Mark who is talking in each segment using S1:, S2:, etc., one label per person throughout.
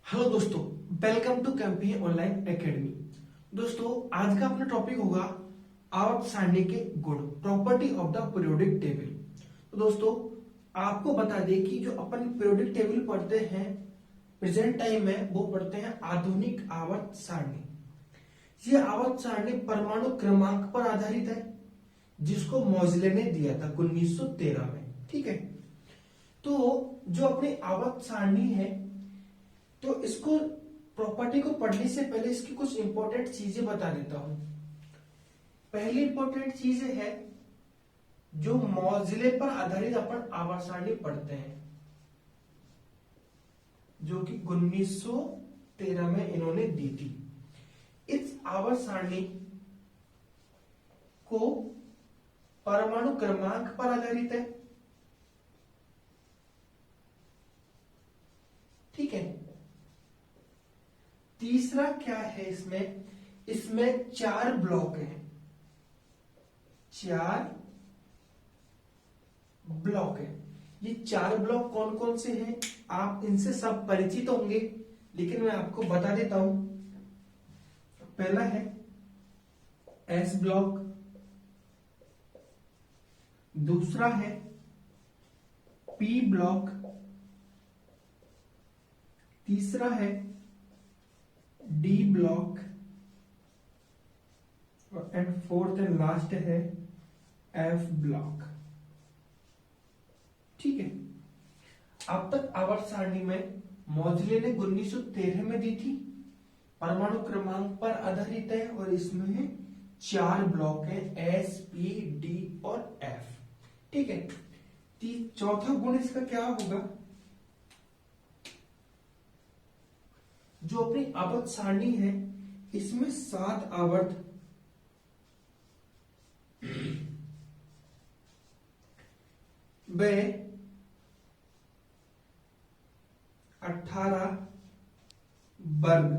S1: Hello दोस्तों, welcome to Campion online academy. दोस्तों, आज का अपना टॉपिक होगा आवर्त सारणी के गुण, property of the periodic table. तो दोस्तों, आपको बता दें कि जो अपन पीरियोडिक टेबल पढ़ते हैं प्रेजेंट टाइम में, वो पढ़ते हैं आधुनिक आवर्त सारणी। ये आवर्त सारणी परमाणु क्रमांक पर आधारित है, जिसको मोजले ने दिया था 1913 में। ठीक है, तो जो अपनी आवर्त सारणी है, तो इसको प्रॉपर्टी को पढ़ने से पहले इसकी कुछ इंपॉर्टेंट चीजें बता देता हूं। पहली इंपॉर्टेंट चीज है जो मौजले पर आधारित अपन आवर्त सारणी पढ़ते हैं, जो कि 1913 में इन्होंने दी थी। इस आवर्त सारणी को परमाणु क्रमांक पर आधारित है। ठीक है, तीसरा क्या है, इसमें 4 ब्लॉक हैं। 4 ब्लॉक है। ये 4 ब्लॉक कौन कौन से हैं, आप इनसे सब परिचित होंगे, लेकिन मैं आपको बता देता हूं। पहला है एस ब्लॉक, दूसरा है पी ब्लॉक, तीसरा है D block, and fourth and last है एफ ब्लॉक। ठीक है, अब तक आवर्त सारणी में मोजले ने 1913 में दी थी, परमाणु क्रमांक पर आधारित है, और इसमें 4 ब्लॉक है, एस, पी, डी और एफ। ठीक है, चौथा गुण इसका क्या होगा, जो अपनी आवर्त सारणी है इसमें 7 आवर्त व 18 वर्ग,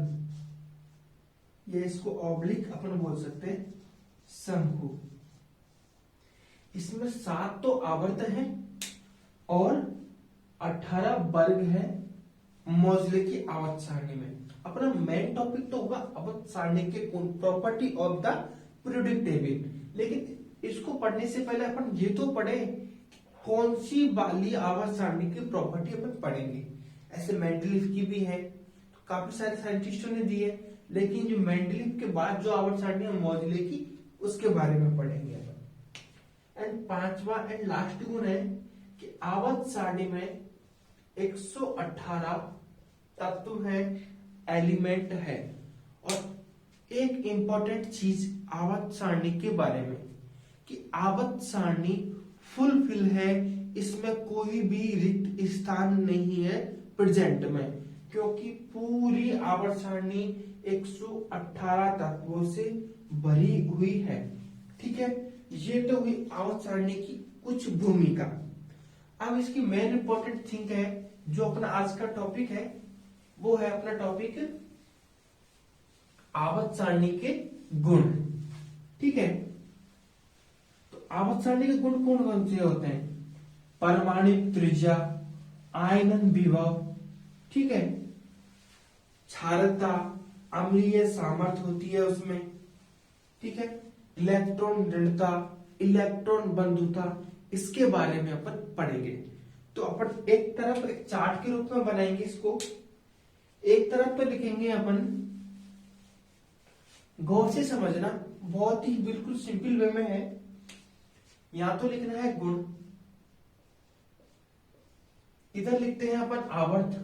S1: ये इसको ऑब्लिक अपन बोल सकते हैं शंकु। इसमें 7 तो आवर्त है और 18 वर्ग है मोजले की आवर्त सारणी में। अपना मेन टॉपिक तो होगा आवर्त सारणी के गुण, property of the periodic table. लेकिन इसको पढ़ने से पहले अपन ये तो पढ़े कौन सी वाली आवर्त सारणी की प्रॉपर्टी अपन पढ़ेंगे। ऐसे मेंडलीफ की भी है, तो काफी सारे साइंटिस्टों ने दी है, लेकिन जो मेंडलीफ के बाद जो आवर्त सारणी है मोजले की, उसके बारे में पढ़ेंगे अपन। एंड पांचवा एंड लास्ट गुण है कि आवर्त सारणी में 118 तत्व है, एलिमेंट है। और एक इंपॉर्टेंट चीज आवर्त सारणी के बारे में कि आवर्त सारणी फुलफिल है, इसमें कोई भी रिक्त स्थान नहीं है प्रेजेंट में, क्योंकि पूरी आवर्त सारणी 118 तत्वों से भरी हुई है। ठीक है, ये तो हुई आवर्त सारणी की कुछ भूमिका। अब इसकी मेन इंपॉर्टेंट थिंग है, जो अपना आज का टॉपिक है, वो है अपना टॉपिक आवर्त सारणी के गुण। ठीक है, तो आवर्त सारणी के गुण कौन कौन से होते हैं, परमाणु त्रिज्या, आयनन विभव, ठीक है, क्षारकता, अम्लीय सामर्थ्य होती है उसमें, ठीक है, इलेक्ट्रॉन ऋणता, इलेक्ट्रॉन बंधुता, इसके बारे में अपन पढ़ेंगे। तो अपन एक तरफ एक चार्ट के रूप में बनाएंगे इसको, एक तरफ पे लिखेंगे अपन, गौर से समझना, बहुत ही बिल्कुल सिंपल वे में है। यहां तो लिखना है गुण, इधर लिखते हैं अपन आवर्त,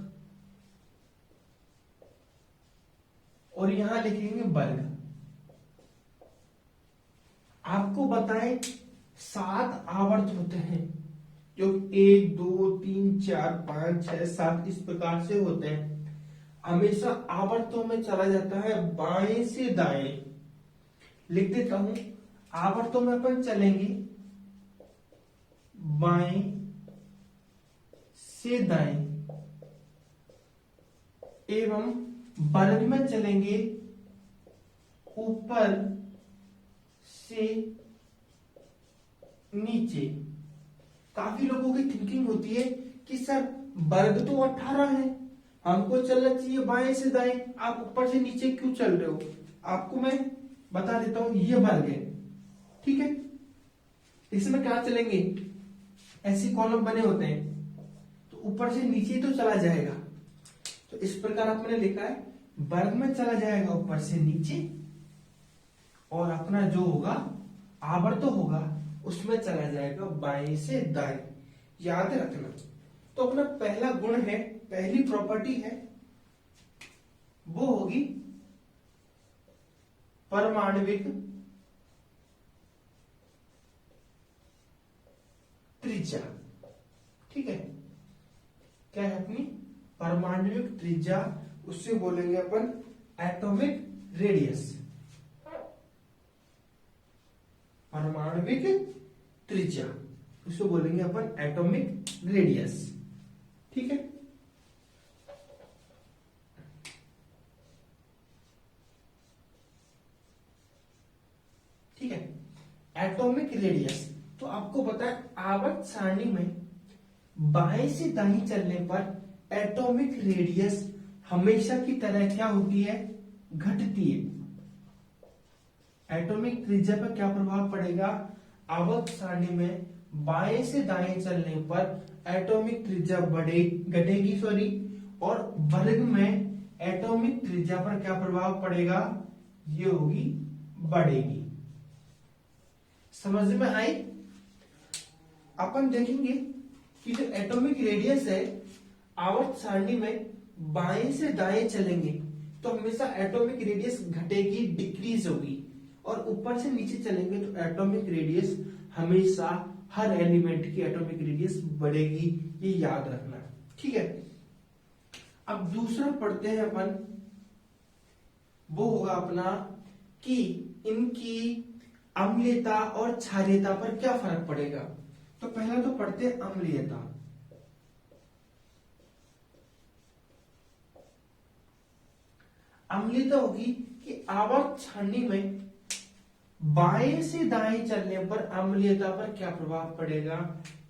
S1: और यहां लिखेंगे वर्ग। आपको बताएं 7 आवर्त होते हैं, जो 1, 2, 3, 4, 5, 6, 7 इस प्रकार से होते हैं। हमेशा आवर्तों में चला जाता है बाएं से दाएं। लिख देता हूं, आवर्तों में अपन चलेंगे बाएं से दाएं, एवं वर्ग में चलेंगे ऊपर से नीचे। काफी लोगों की थिंकिंग होती है कि सर वर्ग तो 18 है, हमको चलना चाहिए बाएं से दाएं, आप ऊपर से नीचे क्यों चल रहे हो? आपको मैं बता देता हूं, ये वर्ग है, ठीक है। इसमें क्या चलेंगे, ऐसे कॉलम बने होते हैं, तो ऊपर से नीचे तो चला जाएगा। तो इस प्रकार आपने लिखा है वर्ग में चला जाएगा ऊपर से नीचे, और अपना जो होगा आवर्त होगा उसमें चला जाएगा बाएं से दाएं, याद रखना। तो अपना पहला गुण है, पहली प्रॉपर्टी है, वो होगी परमाणविक त्रिज्या, ठीक है। क्या है अपनी परमाणविक त्रिज्या, उससे बोलेंगे अपन एटॉमिक रेडियस, परमाणविक त्रिज्या, उसको बोलेंगे अपन एटॉमिक रेडियस, ठीक है। ठीक है, एटॉमिक रेडियस। तो आपको पता है आवर्त सारणी में बाएं से दाएं चलने पर एटॉमिक रेडियस हमेशा की तरह क्या होती है, घटती है। एटॉमिक त्रिज्या पर क्या प्रभाव पड़ेगा, आवर्त सारणी में बाएं से दाएं चलने पर एटॉमिक त्रिज्या घटेगी सॉरी, और वर्ग में एटॉमिक त्रिज्या पर क्या प्रभाव पड़ेगा, ये होगी बढ़ेगी। समझ में आई? अपन देखेंगे कि जो एटॉमिक रेडियस है आवर्त सारणी में बाएं से दाएं चलेंगे तो हमेशा एटॉमिक रेडियस घटेगी, डिक्रीज होगी, और ऊपर से नीचे चलेंगे तो एटॉमिक रेडियस हमेशा हर एलिमेंट की एटॉमिक रेडियस बढ़ेगी, ये याद रखना, ठीक है। अब दूसरा पढ़ते हैं अपन, वो होगा अपना कि इनकी अम्लीयता और क्षारीयता पर क्या फर्क पड़ेगा। तो पहला तो पढ़ते हैं अम्लीयता। अम्लीयता होगी कि आवर्त सारणी में बाएं से दाएं चलने पर अम्लीयता पर क्या प्रभाव पड़ेगा।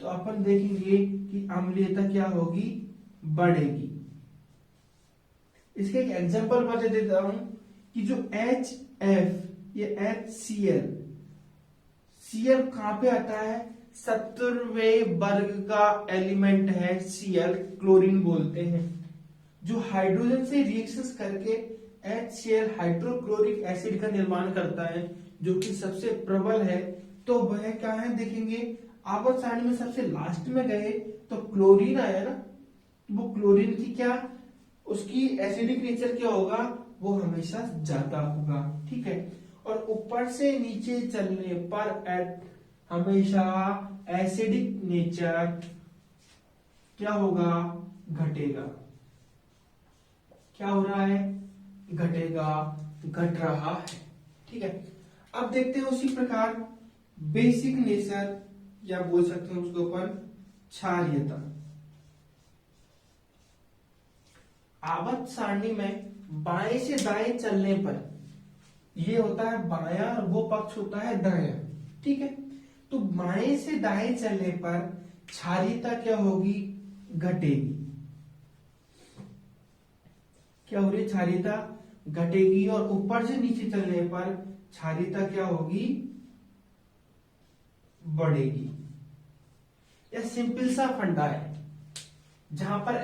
S1: तो अपन देखेंगे कि अम्लीयता क्या होगी, बढ़ेगी। इसके एक एग्जांपल बता देता हूं कि जो HF ये HCl, Cl कहां पे आता है, 70वें वर्ग का एलिमेंट है Cl, क्लोरीन बोलते हैं, जो हाइड्रोजन से रिएक्शंस करके HCl हाइड्रोक्लोरिक एसिड का निर्माण करता है, जो कि सबसे प्रबल है। तो वह क्या है देखेंगे, आवर्त सारणी में सबसे लास्ट में गए तो क्लोरीन आया ना, वो क्लोरीन की क्या, उसकी एसिडिक नेचर क्या होगा, वो हमेशा ज्यादा होगा, ठीक है। और ऊपर से नीचे चलने पर हमेशा एसिडिक नेचर क्या होगा, घटेगा। क्या हो रहा है, घटेगा, घट रहा है, ठीक है। अब देखते हैं उसी प्रकार बेसिक नेचर, या बोल सकते हैं उसको अपन क्षारीयता। आवर्त सारणी में बाएं से दाएं चलने पर ये होता है बायां और वो पक्ष होता है दायां, ठीक है। तो बाएं से दाएं चलने पर क्षारीयता क्या होगी, घटेगी। क्या हो रही है, क्षारीयता घटेगी, और ऊपर से नीचे चलने पर क्षारीयता क्या होगी, बढ़ेगी। यह सिंपल सा फंडा है, जहां पर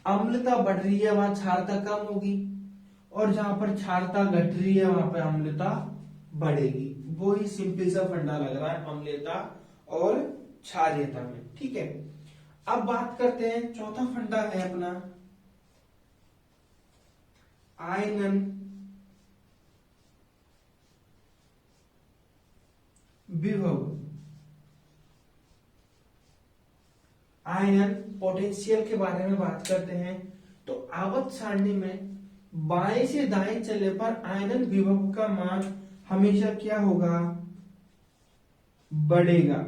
S1: अम्लता बढ़ रही है वहां क्षारता कम होगी, और जहां पर क्षारता घट रही है वहां पर अम्लता बढ़ेगी। वो ही सिंपल सा फंडा लग रहा है अम्लता और क्षारीयता में, ठीक है। अब बात करते हैं, चौथा फंडा है अपना आयनन विभव, आयनन पोटेंशियल के बारे में बात करते हैं। तो आवर्त सारणी में बाएं से दाएं चलने पर आयनन विभव का मान हमेशा क्या होगा, बढ़ेगा।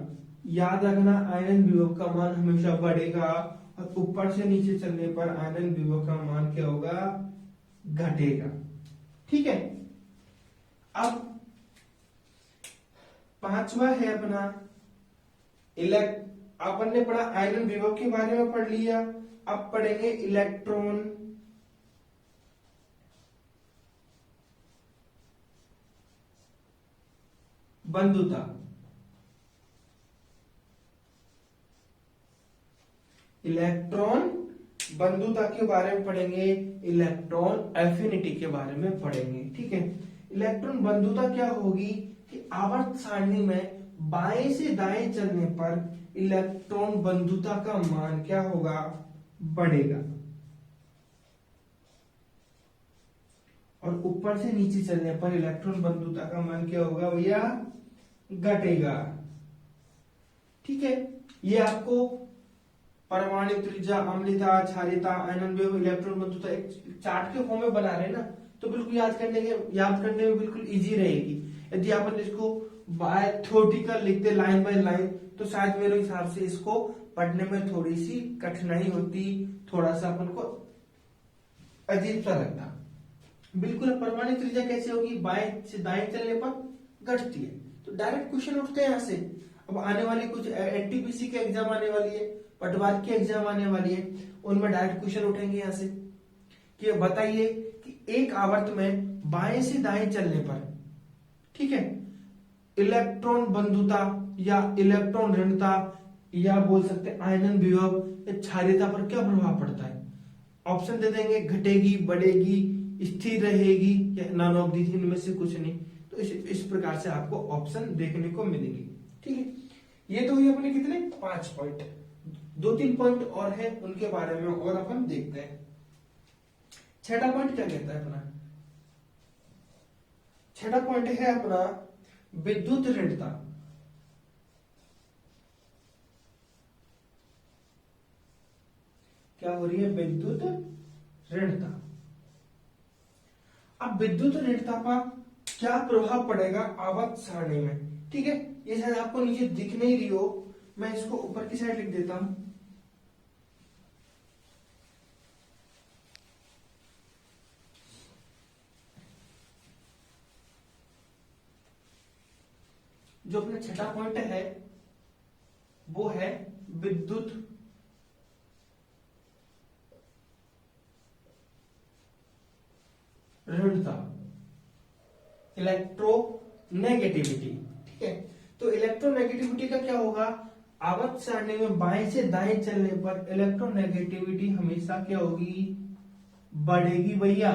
S1: याद रखना, आयनन विभव का मान हमेशा बढ़ेगा, और ऊपर से नीचे चलने पर आयनन विभव का मान क्या होगा, घटेगा, ठीक है। अब पांचवा है अपना अपन ने पढ़ा आयनन विभव के बारे में पढ़ लिया, अब पढ़ेंगे इलेक्ट्रॉन बंधुता। इलेक्ट्रॉन बंधुता के बारे में पढ़ेंगे, इलेक्ट्रॉन एफिनिटी के बारे में पढ़ेंगे। ठीक है, इलेक्ट्रॉन बंधुता क्या होगी कि आवर्त सारणी में बाएं से दाएं चलने पर इलेक्ट्रॉन बंधुता का मान क्या होगा, बढ़ेगा, और ऊपर से नीचे चलने पर इलेक्ट्रॉन बंधुता का मान क्या होगा भैया, घटेगा। ठीक है, ये आपको परमाणु त्रिज्या, अम्लता, क्षारीयता, आयनन विभव, इलेक्ट्रॉन बंधुता एक चार्ट के फॉर्म में बना रहे हैं ना, तो बिल्कुल याद करने में बिल्कुल इजी रहेगी। यदि अपन इसको बाय थ्योरेटिकल लिखते लाइन बाय लाइन तो शायद मेरे हिसाब से इसको पढ़ने में थोड़ी सी कठिनाई होती, थोड़ा सा अपन को अजीब सा लगता। बिल्कुल परमाणु त्रिज्या कैसे होगी, बाएं से दाएं चलने पर घटती है। तो डायरेक्ट क्वेश्चन उठते हैं यहाँ से। अब आने वाली कुछ एनटीपीसी के एग्जाम आने वाली है, पटवार की एग्जाम आने वाली है, उनमें डायरेक्ट क्वेश्चन उठेंगे यहाँ से कि बताइए कि एक आवर्त में बाएं से दाएं चलने पर, ठीक है, इलेक्ट्रॉन बंधुता या इलेक्ट्रॉन ऋणता या बोल सकते हैं आयनन विभव या क्षारीयता पर क्या प्रभाव पड़ता है। ऑप्शन दे देंगे, घटेगी, बढ़ेगी, स्थिर रहेगी या नॉन ऑफ दीज, इनमें से कुछ नहीं। तो इस प्रकार से आपको ऑप्शन देखने को मिलेंगे। ठीक है, ये तो हुई अपने कितने 5 पॉइंट। 2-3 पॉइंट और है, उनके बारे में और अपन देखते हैं। छठा पॉइंट क्या कहता है अपना, छठा पॉइंट है अपना विद्युत ऋणता। क्या हो रही है, विद्युत ऋणता। अब विद्युत ऋणता का क्या प्रभाव पड़ेगा आवर्त सारणी में। ठीक है, ये शायद आपको नीचे दिख नहीं रही हो, मैं इसको ऊपर की साइड लिख देता हूं। जो अपना छठा पॉइंट है वो है विद्युत ऋणता, इलेक्ट्रोनेगेटिविटी। ठीक है, तो इलेक्ट्रोनेगेटिविटी का क्या होगा, आवर्त सारणी में बाएं से दाएं चलने पर इलेक्ट्रोनेगेटिविटी हमेशा क्या होगी, बढ़ेगी भैया।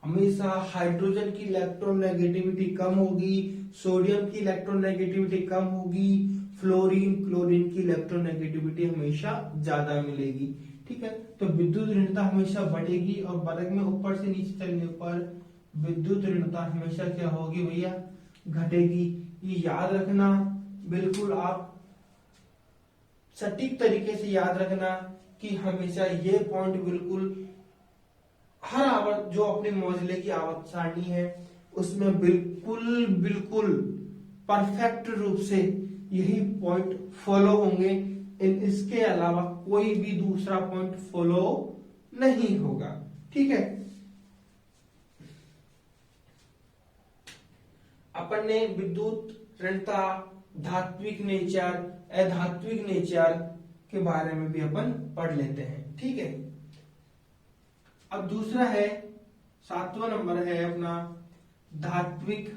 S1: हमेशा हाइड्रोजन की इलेक्ट्रोनेगेटिविटी कम होगी, सोडियम की इलेक्ट्रोनेगेटिविटी कम होगी, फ्लोरीन क्लोरीन की इलेक्ट्रोनेगेटिविटी हमेशा ज्यादा मिलेगी। ठीक है, तो विद्युत ऋणता हमेशा बढ़ेगी और वर्ग में ऊपर से नीचे चलने पर विद्युत ऋणता हमेशा क्या होगी भैया, घटेगी। ये याद रखना, बिल्कुल आप सटीक तरीके से याद रखना कि हमेशा ये पॉइंट बिल्कुल हर आवर्त जो अपने मौजले की आवर्त सारणी है उसमें बिल्कुल बिल्कुल परफेक्ट रूप से यही पॉइंट फॉलो होंगे। इसके अलावा कोई भी दूसरा पॉइंट फॉलो नहीं होगा। ठीक है, अपन ने विद्युत ऋणता, धात्विक नेचर, अधात्विक नेचर के बारे में भी अपन पढ़ लेते हैं। ठीक है, अब दूसरा है 7वां नंबर है अपना धात्विक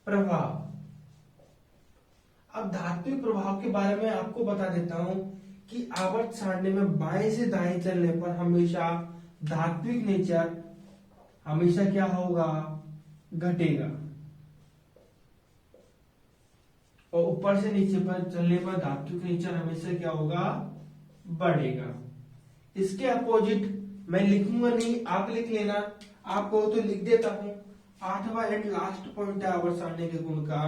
S1: प्रभाव। अब धात्विक प्रभाव के बारे में आपको बता देता हूं कि आवर्त सारणी में बाएं से दाएं चलने पर हमेशा धात्विक नेचर हमेशा क्या होगा, घटेगा, और ऊपर से नीचे पर चलने पर धात्विक नेचर हमेशा क्या होगा, बढ़ेगा। इसके अपोजिट मैं लिखूंगा नहीं, आप लिख लेना, आपको तो लिख देता हूं। 8वां एंड लास्ट पॉइंट है आवर्त सारणी के गुण का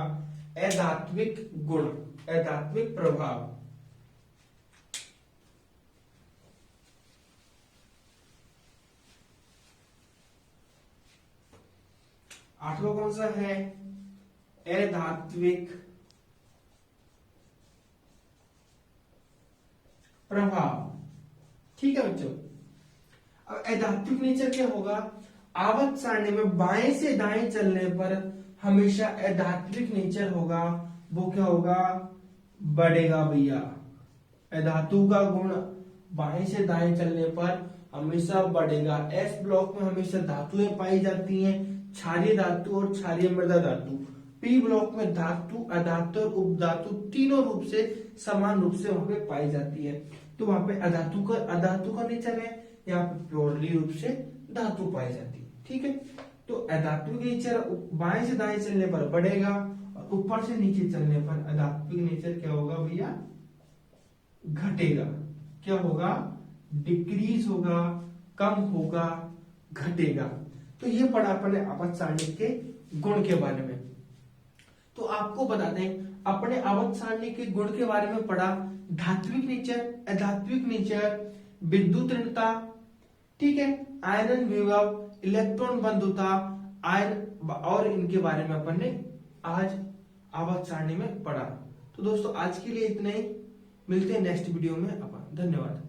S1: अधात्विक गुण, अधात्विक प्रभाव। आठवां कौन सा है, अधात्विक प्रभाव। ठीक है बच्चों, अब अधात्विक नेचर क्या होगा, आवर्त सारणी में बाएं से दाएं चलने पर हमेशा अधात्विक नेचर होगा, वो क्या होगा, बढ़ेगा भैया। धातु का गुण बाएं से दाएं चलने पर हमेशा बढ़ेगा। एस ब्लॉक में हमेशा धातुएं पाई जाती हैं, क्षारीय धातु और क्षारीय मृदा धातु। पी ब्लॉक में धातु, अधातु और उपधातु तीनों रूप से समान रूप से वहां पे पाई जाती है। तो वहां पे अधातु का नेचर है, यहाँ पे प्योरली रूप से धातु पाई जाती है। ठीक है, तो अधात्विक नेचर बाएं से दाएं चलने पर बढ़ेगा और ऊपर से नीचे चलने पर अधात्विक नेचर क्या होगा भैया, घटेगा। क्या होगा, डिक्रीज होगा, कम होगा, घटेगा। तो ये पढ़ा अपन ने अपच सारणी के गुण के बारे में। तो आपको बता दें, अपने अवध सारणी के गुण के बारे में पढ़ा, धात्विक नेचर, अधात्विक नेचर, विद्युत ऋणता, ठीक है, आयरन विभव, इलेक्ट्रॉन बंधुता, आयन और इनके बारे में अपन ने आज अवध सारणी में पढ़ा। तो दोस्तों आज के लिए इतना ही, मिलते हैं नेक्स्ट वीडियो में अपन। धन्यवाद।